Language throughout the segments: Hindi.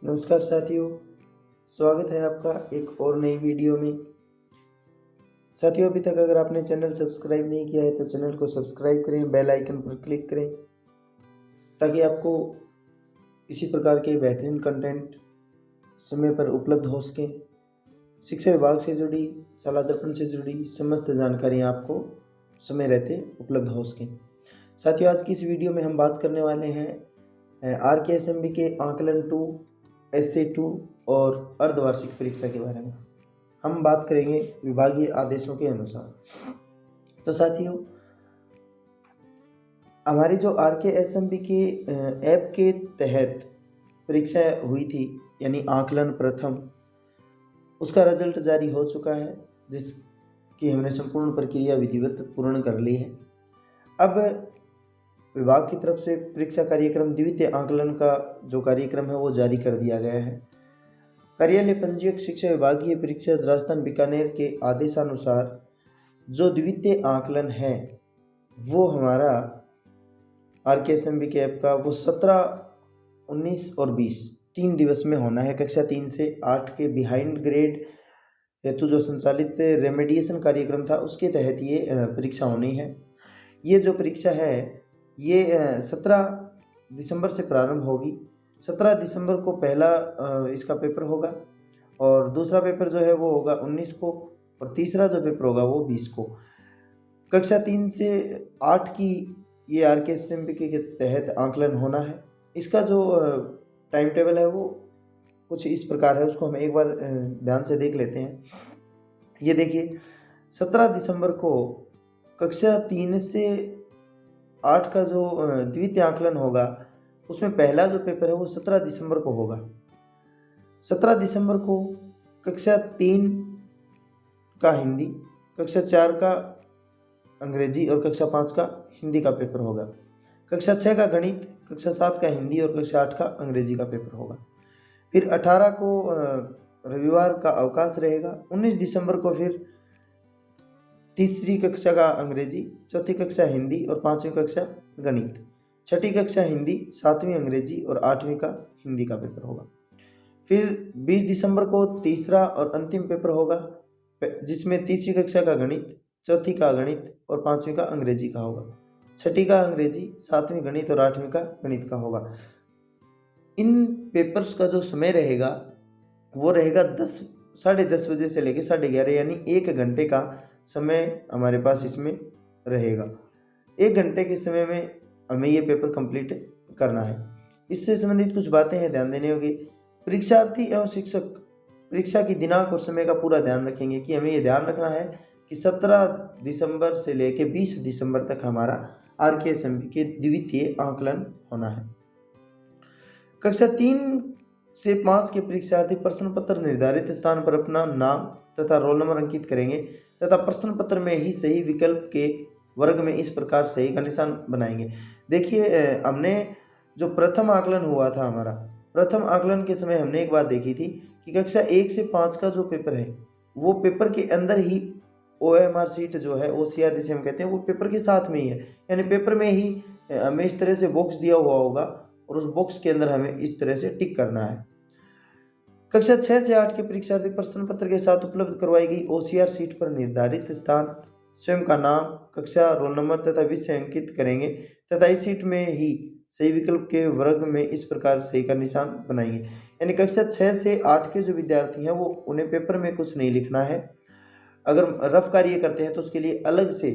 नमस्कार साथियों, स्वागत है आपका एक और नई वीडियो में। साथियों, अभी तक अगर आपने चैनल सब्सक्राइब नहीं किया है तो चैनल को सब्सक्राइब करें, बेल आइकन पर क्लिक करें ताकि आपको इसी प्रकार के बेहतरीन कंटेंट समय पर उपलब्ध हो सकें। शिक्षा विभाग से जुड़ी, शाला दर्पण से जुड़ी समस्त जानकारियाँ आपको समय रहते उपलब्ध हो सकें। साथियों, आज की इस वीडियो में हम बात करने वाले हैं RKSMB के आकलन 2, SA 2 और अर्धवार्षिक परीक्षा के बारे में। हम बात करेंगे विभागीय आदेशों के अनुसार। तो साथियों, हमारी जो RKSMB के ऐप के तहत परीक्षा हुई थी, यानी आकलन प्रथम, उसका रिजल्ट जारी हो चुका है, जिसकी हमने संपूर्ण प्रक्रिया विधिवत पूर्ण कर ली है। अब विभाग की तरफ से परीक्षा कार्यक्रम द्वितीय आकलन का जो कार्यक्रम है वो जारी कर दिया गया है। कार्यालय पंजीयक शिक्षा विभागीय परीक्षा राजस्थान बीकानेर के आदेशानुसार जो द्वितीय आकलन है वो हमारा RKSMB के ऐप का वो 17, 19 और 20 3 दिवस में होना है। कक्षा 3 से 8 के बिहाइंड ग्रेड हेतु जो संचालित रेमेडिएशन कार्यक्रम था उसके तहत ये परीक्षा होनी है। ये जो परीक्षा है ये 17 दिसंबर से प्रारंभ होगी। 17 दिसंबर को पहला इसका पेपर होगा और दूसरा पेपर जो है वो होगा 19 को और तीसरा जो पेपर होगा वो 20 को। कक्षा 3 से 8 की ये RKSMB के तहत आकलन होना है। इसका जो टाइम टेबल है वो कुछ इस प्रकार है, उसको हम एक बार ध्यान से देख लेते हैं। ये देखिए, 17 दिसंबर को कक्षा 3 से 8 का जो द्वितीय आकलन होगा उसमें पहला जो पेपर है वो 17 दिसंबर को होगा। 17 दिसंबर को कक्षा 3 का हिंदी, कक्षा 4 का अंग्रेजी और कक्षा 5 का हिंदी का पेपर होगा। कक्षा 6 का गणित, कक्षा 7 का हिंदी और कक्षा 8 का अंग्रेजी का पेपर होगा। फिर 18 को रविवार का अवकाश रहेगा। 19 दिसंबर को फिर तीसरी कक्षा का अंग्रेजी, चौथी कक्षा हिंदी और 5वीं कक्षा गणित, छठी कक्षा हिंदी, 7वीं अंग्रेजी और 8वीं का हिंदी का पेपर होगा। फिर 20 दिसंबर को तीसरा और अंतिम पेपर होगा, जिसमें तीसरी कक्षा का गणित, चौथी का गणित और 5वीं का अंग्रेजी का होगा, छठी का अंग्रेजी, 7वीं गणित और 8वीं का गणित का होगा। इन पेपर्स का जो समय रहेगा वो रहेगा 10:30 बजे से लेकर 11:30, यानी 1 घंटे का समय हमारे पास इसमें रहेगा। 1 घंटे के समय में हमें ये पेपर कंप्लीट करना है। इससे संबंधित कुछ बातें हैं, ध्यान देने होगी। परीक्षार्थी एवं शिक्षक परीक्षा की दिनांक और समय का पूरा ध्यान रखेंगे कि हमें ये ध्यान रखना है कि 17 दिसंबर से लेकर 20 दिसंबर तक हमारा RKSMB के द्वितीय आकलन होना है। कक्षा 3 से 5 के परीक्षार्थी प्रश्न पत्र निर्धारित स्थान पर अपना नाम तथा रोल नंबर अंकित करेंगे तथा प्रश्न पत्र में ही सही विकल्प के वर्ग में इस प्रकार सही का निशान बनाएंगे। देखिए, हमने जो प्रथम आकलन हुआ था, हमारा प्रथम आकलन के समय हमने एक बात देखी थी कि कक्षा 1 से 5 का जो पेपर है वो पेपर के अंदर ही OMR सीट जो है, OCR जिसे हम कहते हैं, वो पेपर के साथ में ही है। यानी पेपर में ही हमें इस तरह से बॉक्स दिया हुआ होगा और उस बॉक्स के अंदर हमें इस तरह से टिक करना है। कक्षा 6 से 8 के परीक्षार्थी प्रश्न पत्र के साथ उपलब्ध करवाई गई OCR सीट पर निर्धारित स्थान, स्वयं का नाम, कक्षा, रोल नंबर तथा विषय अंकित करेंगे तथा इस सीट में ही सही विकल्प के वर्ग में इस प्रकार सही का निशान बनाएंगे। यानी कक्षा 6 से 8 के जो विद्यार्थी हैं वो उन्हें पेपर में कुछ नहीं लिखना है। अगर रफ कार्य करते हैं तो उसके लिए अलग से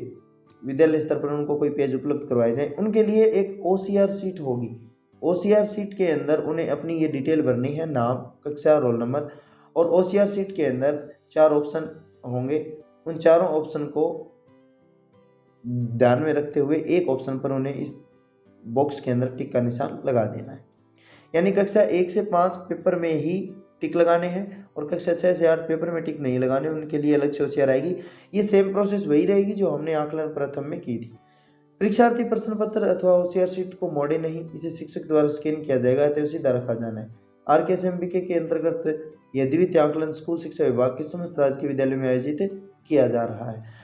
विद्यालय स्तर पर उनको कोई पेज उपलब्ध करवाए जाए। उनके लिए एक OCR सीट होगी। OCR सीट के अंदर उन्हें अपनी ये डिटेल भरनी है, नाम, कक्षा, रोल नंबर, और OCR सीट के अंदर 4 ऑप्शन होंगे। उन चारों ऑप्शन को ध्यान में रखते हुए एक ऑप्शन पर उन्हें इस बॉक्स के अंदर टिक का निशान लगा देना है। यानी कक्षा 1 से 5 पेपर में ही टिक लगाने हैं और कक्षा 6 से 8 पेपर में टिक नहीं लगाने, उनके लिए अलग से OCR आएगी। ये सेम प्रोसेस वही रहेगी जो हमने आकलन प्रथम में की थी। परीक्षार्थी प्रश्न पत्र अथवा OCR सीट को मोड़े नहीं, इसे शिक्षक द्वारा स्कैन किया जाएगा तो सीधा रखा जाना है। RKSMB के अंतर्गत यह द्वितीय आकलन स्कूल शिक्षा विभाग के समस्त राजकीय विद्यालय में आयोजित किया जा रहा है।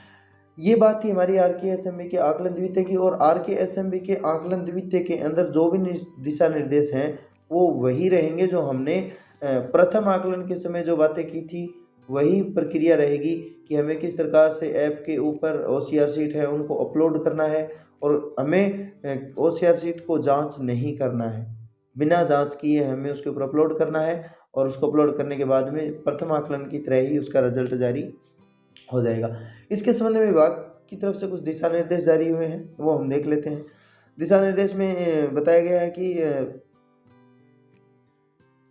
ये बात थी हमारी RKSMB के आकलन द्वितीय की। और RKSMB के आकलन द्वितीय के अंदर जो भी दिशा निर्देश हैं वो वही रहेंगे जो हमने प्रथम आकलन के समय जो बातें की थी, वही प्रक्रिया रहेगी कि हमें किस प्रकार से ऐप के ऊपर OCR शीट है उनको अपलोड करना है, और हमें OCR शीट को जांच नहीं करना है, बिना जांच किए हमें उसके ऊपर अपलोड करना है, और उसको अपलोड करने के बाद में प्रथम आकलन की तरह ही उसका रिजल्ट जारी हो जाएगा। इसके संबंध में विभाग की तरफ से कुछ दिशा निर्देश जारी हुए हैं, वो हम देख लेते हैं। दिशा निर्देश में बताया गया है कि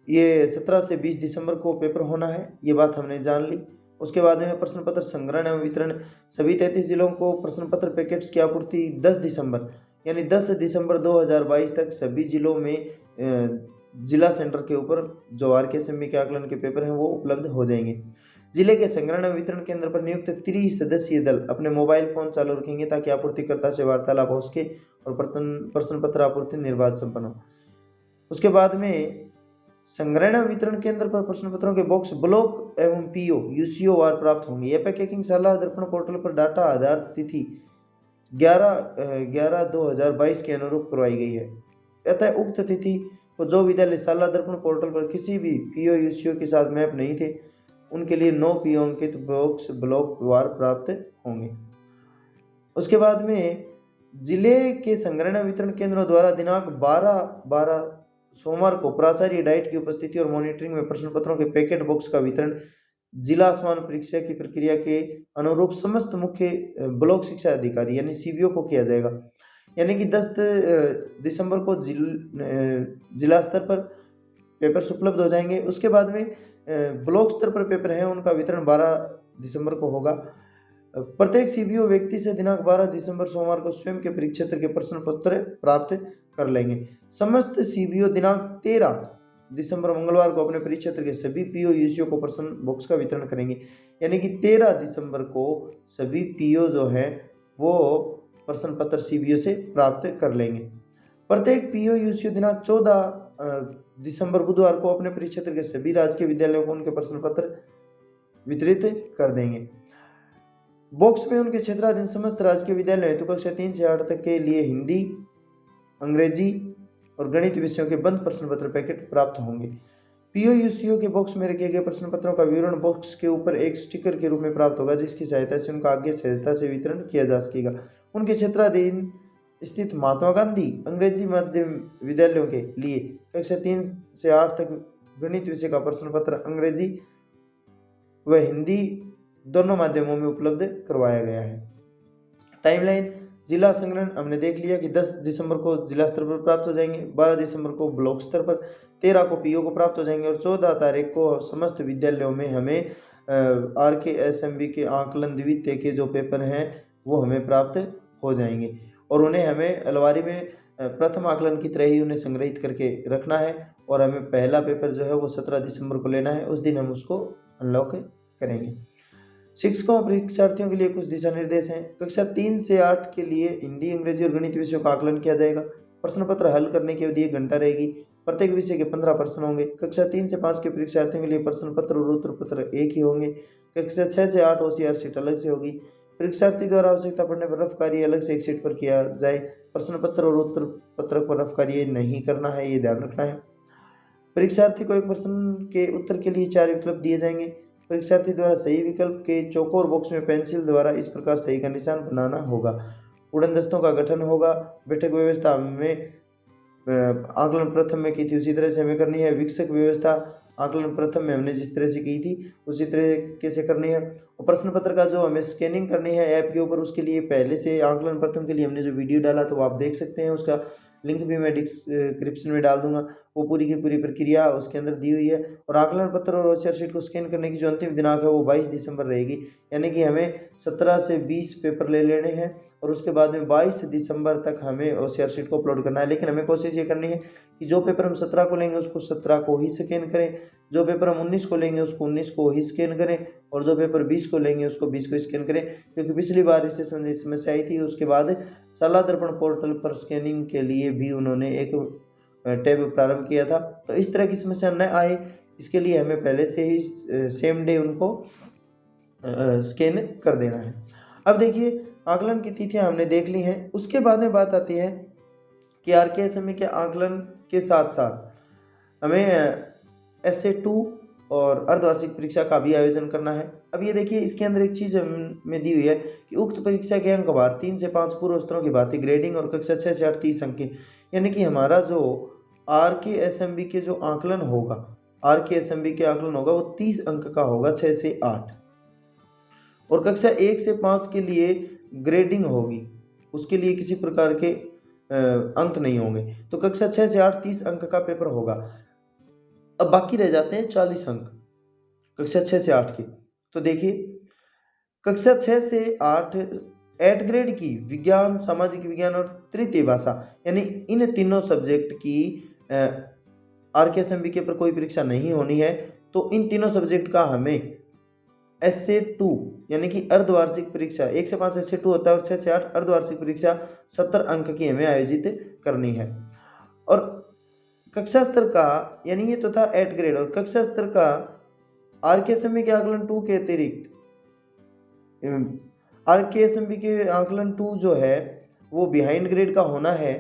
ये 17 से 20 दिसंबर को पेपर होना है, ये बात हमने जान ली। उसके बाद में प्रश्न पत्र संग्रहण एवं वितरण, सभी 33 जिलों को प्रश्न पत्र पैकेट्स की आपूर्ति 10 दिसंबर यानी 10 दिसंबर 2022 तक सभी जिलों में जिला सेंटर के ऊपर जो RKSMB के आकलन के पेपर हैं वो उपलब्ध हो जाएंगे। जिले के संग्रहण एवं वितरण केंद्र पर नियुक्त 30 सदस्यीय दल अपने मोबाइल फोन चालू रखेंगे ताकि आपूर्तिकर्ता से वार्तालाप हो सके और प्रश्न पत्र आपूर्ति निर्बाध संपन्न हो। उसके बाद में संग्रहण एवं वितरण केंद्र पर प्रश्न पत्रों के बॉक्स ब्लॉक एवं PO UCO वार प्राप्त होंगे। यह पैकेजिंग शाला दर्पण पोर्टल पर डाटा आधार तिथि 11/11/2022 के अनुरूप करवाई गई है। अतः उक्त तिथि को जो विद्यालय शाला दर्पण पोर्टल पर किसी भी PO UCO के साथ मैप नहीं थे, उनके लिए 9 PO अंकित बॉक्स ब्लॉक वार प्राप्त होंगे। उसके बाद में जिले के संग्रहण वितरण केंद्रों द्वारा दिनांक 12/12 सोमवार को प्राचार्य डाइट की उपस्थिति और मॉनिटरिंग में प्रश्न पत्रों के पैकेट बॉक्स का वितरण जिला समान परीक्षा की प्रक्रिया के अनुरूप समस्त मुख्य ब्लॉक शिक्षा अधिकारी यानी CBO को किया जाएगा। यानी कि 10 दिसंबर को जिला स्तर पर पेपर्स उपलब्ध हो जाएंगे। उसके बाद में ब्लॉक स्तर पर पेपर हैं उनका वितरण 12 दिसंबर को होगा। प्रत्येक CBO व्यक्ति से दिनांक 12 दिसंबर सोमवार को स्वयं के परीक्षेत्र के प्रश्न पत्र प्राप्त कर लेंगे। समस्त CBO दिनांक 13 दिसंबर मंगलवार को अपने परीक्षेत्र के सभी PO UCO को प्रश्न बॉक्स का वितरण करेंगे। यानी कि 13 दिसंबर को सभी PO जो है वो प्रश्न पत्र CBO से प्राप्त कर लेंगे। प्रत्येक PO UCO दिनांक 14 दिसंबर बुधवार को अपने परीक्षेत्र के सभी राजकीय विद्यालयों को उनके प्रश्न पत्र वितरित कर देंगे। बॉक्स में उनके क्षेत्राधीन समस्त राजकीय विद्यालयों हेतु कक्षा 3 से 8 तक के लिए हिंदी, अंग्रेजी और गणित विषयों के बंद प्रश्न पत्र पैकेट प्राप्त होंगे। PO UCO के बॉक्स में रखे गए प्रश्न पत्रों का विवरण बॉक्स के ऊपर एक स्टिकर के रूप में प्राप्त होगा, जिसकी सहायता से उनका आगे सहजता से वितरण किया जा सकेगा। उनके क्षेत्राधीन स्थित महात्मा गांधी अंग्रेजी माध्यम विद्यालयों के लिए कक्षा 3 से 8 तक गणित विषय का प्रश्न पत्र अंग्रेजी व हिंदी दोनों माध्यमों में उपलब्ध करवाया गया है। टाइमलाइन जिला संग्रहण हमने देख लिया कि 10 दिसंबर को जिला स्तर पर प्राप्त हो जाएंगे, 12 दिसंबर को ब्लॉक स्तर पर, 13 को PO को प्राप्त हो जाएंगे और 14 तारीख को समस्त विद्यालयों में हमें RKSMB के आकलन द्वितीय के जो पेपर हैं वो हमें प्राप्त हो जाएंगे, और उन्हें हमें अलमारी में प्रथम आकलन की तरह ही उन्हें संग्रहित करके रखना है, और हमें पहला पेपर जो है वो 17 दिसंबर को लेना है, उस दिन हम उसको अनलॉक करेंगे। शिक्षकों और परीक्षार्थियों के लिए कुछ दिशा निर्देश हैं। कक्षा 3 से 8 के लिए हिंदी, अंग्रेजी और गणित विषयों का आकलन किया जाएगा। प्रश्न पत्र हल करने की अवधि 1 घंटा रहेगी। प्रत्येक विषय के 15 प्रश्न होंगे। कक्षा 3 से 5 के परीक्षार्थियों के लिए प्रश्न पत्र और उत्तर पत्र एक ही होंगे। कक्षा 6 से 8 OCR शीट अलग से होगी। परीक्षार्थी द्वारा आवश्यकता पड़ने पर रफ कार्य अलग से एक शीट पर किया जाए। प्रश्न पत्र और उत्तर पत्र पर रफ कार्य नहीं करना है, ये ध्यान रखना है। परीक्षार्थी को एक प्रश्न के उत्तर के लिए 4 विकल्प दिए जाएंगे। परीक्षार्थी द्वारा सही विकल्प के चौकोर बॉक्स में पेंसिल द्वारा इस प्रकार सही का निशान बनाना होगा। उड़न दस्तों का गठन होगा। बैठक व्यवस्था में आकलन प्रथम में की थी उसी तरह से हमें करनी है। विकसक व्यवस्था आकलन प्रथम में हमने जिस तरह से की थी उसी तरीके से करनी है। और प्रश्न पत्र का जो हमें स्कैनिंग करनी है ऐप के ऊपर, उसके लिए पहले से आकलन प्रथम के लिए हमने जो वीडियो डाला तो आप देख सकते हैं, उसका लिंक भी मैं डिस्क्रिप्शन में डाल दूंगा। वो पूरी की पूरी प्रक्रिया उसके अंदर दी हुई है। और आकलन पत्र और OCR शीट को स्कैन करने की जो अंतिम दिनांक है वो 22 दिसंबर रहेगी। यानी कि हमें 17 से 20 पेपर ले लेने हैं और उसके बाद में 22 दिसंबर तक हमें OCR शीट को अपलोड करना है। लेकिन हमें कोशिश ये करनी है कि जो पेपर हम 17 को लेंगे उसको 17 को ही स्कैन करें, जो पेपर हम 19 को लेंगे उसको 19 को ही स्कैन करें, और जो पेपर 20 को लेंगे उसको 20 को स्कैन करें। क्योंकि पिछली बार इससे संबंधित समस्या आई थी। उसके बाद शाला दर्पण पोर्टल पर स्कैनिंग के लिए भी उन्होंने एक टैब प्रारंभ किया था, तो इस तरह की समस्या न आए इसके लिए हमें पहले से ही सेम डे उनको स्कैन कर देना है। अब देखिए आकलन की तिथियां हमने देख ली हैं। उसके बाद में बात आती है कि RKSMB के आकलन के साथ साथ हमें SA2 और अर्धवार्षिक परीक्षा का भी आयोजन करना है। अब ये देखिए, इसके अंदर एक चीज़ में दी हुई है कि उक्त परीक्षा के अंक भार 3 से 5 पूर्व स्तरों की भांति ग्रेडिंग और कक्षा 6 से 8 30 अंक के, यानी कि हमारा जो RKSMB के जो आकलन होगा, RKSMB के आकलन होगा वो 30 अंक का होगा 6 से 8, और कक्षा 1 से 5 के लिए ग्रेडिंग होगी, उसके लिए किसी प्रकार के अंक नहीं होंगे। तो कक्षा 6 से 8 30 अंक का पेपर होगा। अब बाकी रह जाते हैं 40 अंक कक्षा 6 से 8 के। तो देखिए, कक्षा 6 से 8 8 ग्रेड की विज्ञान, सामाजिक विज्ञान और तृतीय भाषा, यानी इन तीनों सब्जेक्ट की RKSMB के पर कोई परीक्षा नहीं होनी है। तो इन तीनों सब्जेक्ट का हमें SA2 यानी कि अर्धवार्षिक परीक्षा 1 से 5 SA2 होता है और 6 से 8 अर्धवार्षिक परीक्षा 70 अंक की हमें आयोजित करनी है। और कक्षा स्तर का, यानी ये तो था 8 ग्रेड, और कक्षा स्तर का RKSMB के आकलन 2 के अतिरिक्त RKSMB के आकलन 2 जो है वो बिहाइंड ग्रेड का होना है।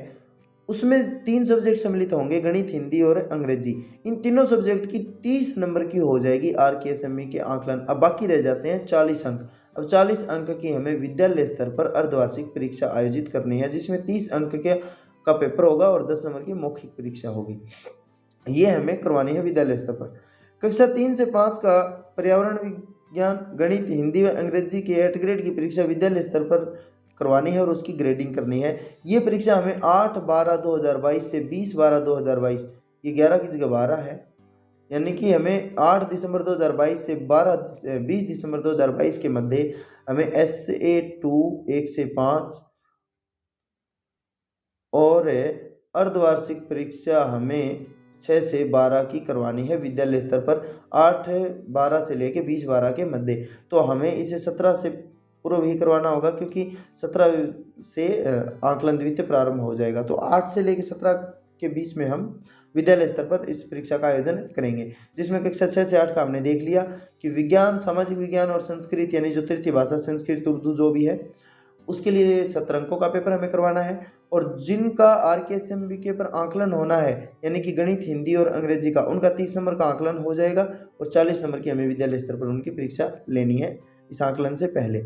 उसमें 3 सब्जेक्ट सम्मिलित होंगे, गणित, हिंदी और अंग्रेजी। इन तीनों सब्जेक्ट की 30 नंबर की हो जाएगी RKSMB के आकलन। अब बाकी रह जाते हैं 40 अंक। अब 40 अंक की हमें विद्यालय स्तर पर अर्धवार्षिक परीक्षा आयोजित करनी है, जिसमें 30 अंक का पेपर होगा और 10 नंबर की मौखिक परीक्षा होगी। ये हमें करवानी है विद्यालय स्तर पर। कक्षा 3 से 5 का पर्यावरण विज्ञान, गणित, हिंदी व अंग्रेजी के 8 ग्रेड की परीक्षा विद्यालय स्तर पर करवानी है और उसकी ग्रेडिंग करनी है। ये परीक्षा हमें 8/12/2022 से 20/12/2022, ये 11 की जगह 12 है, यानी कि हमें 8 दिसंबर 2022 से 20 दिसंबर 2022 के मध्य हमें SA2 1 से 5 और अर्धवार्षिक परीक्षा हमें 6 से 12 की करवानी है विद्यालय स्तर पर, 8/12 से लेके 20/12 के मध्य। तो हमें इसे 17 से पूर्व ही करवाना होगा, क्योंकि 17 से आकलन द्वितीय प्रारंभ हो जाएगा। तो 8 से लेके 17 के बीच में हम विद्यालय स्तर पर इस परीक्षा का आयोजन करेंगे, जिसमें कक्षा 6 से 8 का हमने देख लिया कि विज्ञान, सामाजिक विज्ञान और संस्कृत, यानी जो तृतीय भाषा संस्कृत उर्दू जो भी है, उसके लिए 17 अंकों का पेपर हमें करवाना है। और जिनका RKSMB के पर आकलन होना है, यानी कि गणित, हिंदी और अंग्रेजी का, उनका 30 नंबर का आकलन हो जाएगा और 40 नंबर की हमें विद्यालय स्तर पर उनकी परीक्षा लेनी है इस आकलन से पहले।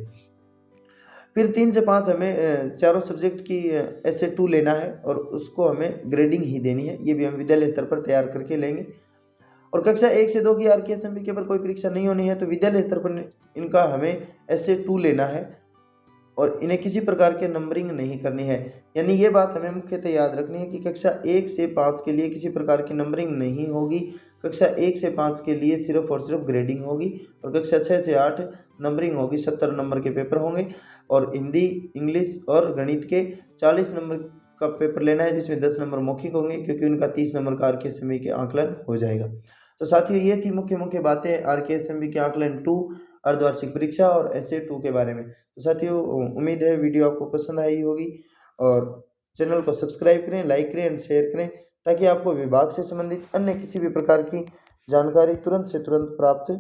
फिर 3 से 5 हमें चारों सब्जेक्ट की SA2 लेना है और उसको हमें ग्रेडिंग ही देनी है, ये भी हम विद्यालय स्तर पर तैयार करके लेंगे। और कक्षा 1 से 2 की RKSMB के पर कोई परीक्षा नहीं होनी है, तो विद्यालय स्तर पर इनका हमें SA2 लेना है और इन्हें किसी प्रकार के नंबरिंग नहीं करनी है। यानी ये बात हमें मुख्यतः याद रखनी है कि कक्षा 1 से 5 के लिए किसी प्रकार की नंबरिंग नहीं होगी। कक्षा 1 से 5 के लिए सिर्फ और सिर्फ ग्रेडिंग होगी, और कक्षा 6 से 8 नंबरिंग होगी, 70 नंबर के पेपर होंगे और हिंदी, इंग्लिश और गणित के 40 नंबर का पेपर लेना है, जिसमें 10 नंबर मौखिक होंगे, क्योंकि उनका 30 नंबर का RKSMB के आकलन हो जाएगा। तो साथियों, ये थी मुख्य बातें RKSMB के आकलन 2 अर्धवार्षिक परीक्षा और SA2 के बारे में। तो साथियों, उम्मीद है वीडियो आपको पसंद आई होगी, और चैनल को सब्सक्राइब करें, लाइक करें एंड शेयर करें, ताकि आपको विभाग से संबंधित अन्य किसी भी प्रकार की जानकारी तुरंत से तुरंत प्राप्त